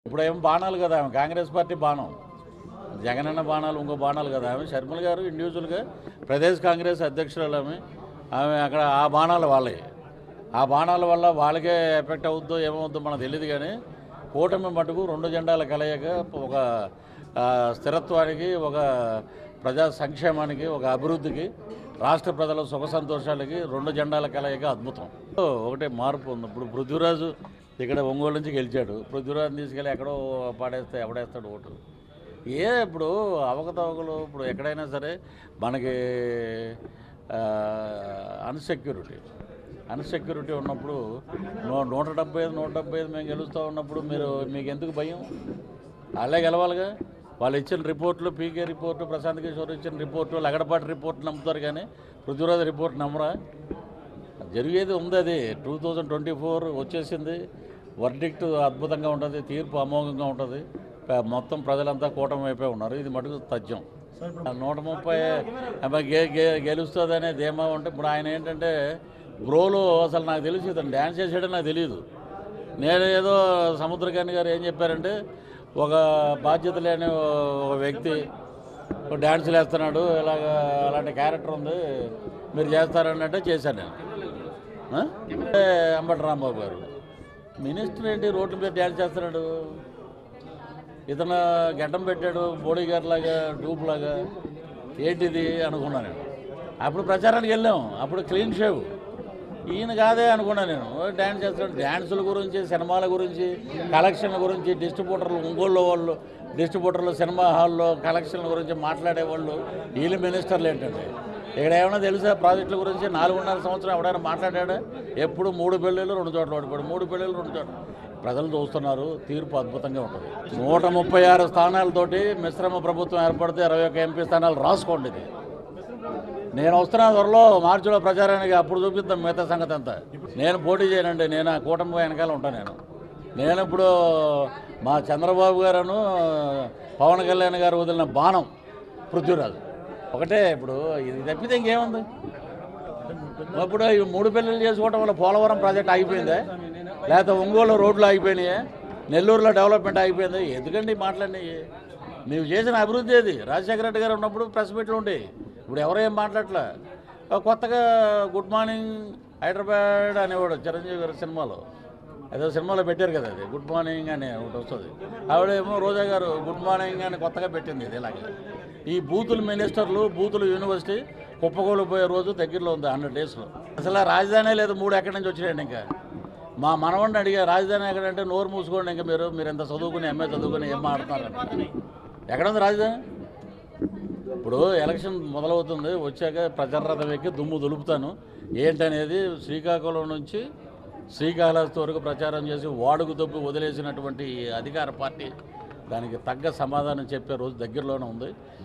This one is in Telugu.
ఇప్పుడేమో బాణాలు కదా ఆమె కాంగ్రెస్ పార్టీ బాణం, జగనన్న బాణాలు ఇంకో బాణాలు కదా ఆమె. షర్మిల గారు ఇండివిజువల్గా ప్రదేశ్ కాంగ్రెస్ అధ్యక్షురాలు ఆమె అక్కడ ఆ బాణాలు వాళ్ళే. ఆ బాణాల వల్ల వాళ్ళకే ఎఫెక్ట్ అవుద్దో ఏమవుద్దో మనకు తెలియదు. కానీ కూటమి మటుకు రెండు జెండాల కలయిక ఒక స్థిరత్వానికి, ఒక ప్రజా సంక్షేమానికి, ఒక అభివృద్ధికి, రాష్ట్ర ప్రజల సుఖ సంతోషాలకి రెండు జెండాల కలయిక అద్భుతం. ఒకటే మార్పు ఉంది. ఇప్పుడు పృథ్వీరాజు ఇక్కడ ఒంగోలు నుంచి గెలిచాడు. పృథ్వీరాజుని తీసుకెళ్ళి ఎక్కడో పాడేస్తే ఎవడేస్తాడు ఓటు? ఇప్పుడు అవకతవకలు ఇప్పుడు ఎక్కడైనా సరే మనకి అన్సెక్యూరిటీ ఉన్నప్పుడు 175 మేము గెలుస్తూ ఉన్నప్పుడు మీకు ఎందుకు భయం? వాళ్ళే గెలవాలిగా. వాళ్ళు ఇచ్చిన రిపోర్ట్లు, పీకే రిపోర్టు, ప్రశాంత్ కిషోర్ ఇచ్చిన రిపోర్టు, లగడపాటి రిపోర్ట్ నమ్ముతారు కానీ పృథ్వీరాజ్ రిపోర్ట్ నమ్మరా? జరిగేది ఉంది. అది 2024 వచ్చేసింది. వర్డిక్ట్ అద్భుతంగా ఉంటుంది, తీర్పు అమోఘంగా ఉంటుంది. మొత్తం ప్రజలంతా కూటమి వైపే ఉన్నారు. ఇది మటుకు తథ్యం. 130 గెలుస్తుందనే ధీమా ఉంటే ఇప్పుడు ఆయన ఏంటంటే బ్రోలో అసలు నాకు తెలిసి ఇతను డ్యాన్స్ చేసాడని నాకు తెలియదు. నేను ఏదో సముద్రకాని గారు ఏం చెప్పారంటే ఒక బాధ్యత లేని ఒక వ్యక్తి డ్యాన్సులు వేస్తున్నాడు, అలాంటి క్యారెక్టర్ ఉంది, మీరు చేస్తారన్నట్టే చేశాను నేను. అంబటి రాంబాబు గారు మినిస్టర్ ఏంటి రోడ్ల మీద డ్యాన్స్ చేస్తున్నాడు? ఇతను గడ్డం పెట్టాడు బోడీ గారిలాగా, డూప్లాగా. ఏంటిది అనుకున్నాను నేను. అప్పుడు ప్రచారానికి వెళ్ళాం, అప్పుడు క్లీన్ షేవ్. ఈయన కాదే అనుకున్నాను నేను. డ్యాన్స్ చేస్తాడు. డ్యాన్సుల గురించి, సినిమాల గురించి, కలెక్షన్ల గురించి, డిస్ట్రిబ్యూటర్లు, ఒంగోలు వాళ్ళు డిస్ట్రిబ్యూటర్లు, సినిమా హాల్లో కలెక్షన్ల గురించి మాట్లాడేవాళ్ళు వీళ్ళు మినిస్టర్లు ఏంటంటే ఇక్కడ ఏమైనా తెలుసా? ప్రాజెక్టుల గురించి 4.5 సంవత్సరం ఎవడైనా మాట్లాడా? ఎప్పుడు 3 పెళ్ళిళ్ళు 2 చోట్ల ఓడిపోయాడు, 3 పెళ్ళిళ్ళు 2 చోట్ల. ప్రజలు చూస్తున్నారు, తీర్పు అద్భుతంగా ఉంటుంది. 136 స్థానాలతోటి మిశ్రమ ప్రభుత్వం ఏర్పడితే 21 ఎంపీ స్థానాలు రాసుకోండి. ఇది నేను వస్తున్నా త్వరలో మార్చిలో ప్రచారానికి, అప్పుడు చూపిద్దాం మిగతా సంగతి అంతా. నేను పోటీ చేయనండి, నేను ఆ కూటమి వెనకాల ఉంటాను. నేను ఇప్పుడు మా చంద్రబాబు గారును పవన్ కళ్యాణ్ గారు వదిలిన బాణం పృథ్వీరాజు ఒకటే. ఇప్పుడు ఇది తప్పితే ఇంకేముంది? ఇప్పుడు ఈ 3 పెళ్ళిళ్ళు చేసుకోవడం వల్ల పోలవరం ప్రాజెక్ట్ ఆగిపోయిందా? లేకపోతే ఒంగోలు రోడ్లు ఆగిపోయినాయా? నెల్లూరులో డెవలప్మెంట్ ఆగిపోయింది? ఎందుకండి మాట్లాడినాయి? నీవు చేసిన అభివృద్ధి ఏది? రాజశేఖర రెడ్డి గారు ఉన్నప్పుడు ప్రెస్ మీట్లు ఉండేవి. ఇప్పుడు ఎవరో ఏం మాట్లాడలే. కొత్తగా గుడ్ మార్నింగ్ హైదరాబాద్ అనేవాడు చిరంజీవి గారి సినిమాలో, ఏదో సినిమాలో పెట్టారు కదా, అది గుడ్ మార్నింగ్ అని ఒకటి వస్తుంది. ఆవిడేమో రోజా గారు గుడ్ మార్నింగ్ అని కొత్తగా పెట్టింది. ఇది ఇలాగే ఈ బూతులు మినిస్టర్లు, బూతులు యూనివర్సిటీ కుప్పగోలు పోయే రోజు దగ్గరలో ఉంది 100 డేస్లో. అసలు రాజధానే లేదు. 3 ఎక్కడి నుంచి వచ్చినాయండి? ఇంకా మా మనవాడిని అడిగా రాజధాని ఎక్కడంటే నోరు మూసుకోండి, ఇంకా మీరు ఎంత చదువుకుని ఎంఏ చదువుకుని ఏం మాట్లాడుతున్నారు? ఎక్కడ ఉంది రాజధాని? ఇప్పుడు ఎలక్షన్ మొదలవుతుంది, వచ్చాక ప్రచారరథం ఎక్కి దుమ్ము దులుపుతాను. ఏంటనేది శ్రీకాకుళం నుంచి శ్రీకాళహస్తి వరకు ప్రచారం చేసి వాడుకు దొబ్బి వదిలేసినటువంటి అధికార పార్టీ దానికి తగ్గ సమాధానం చెప్పే రోజు దగ్గరలోనే ఉంది.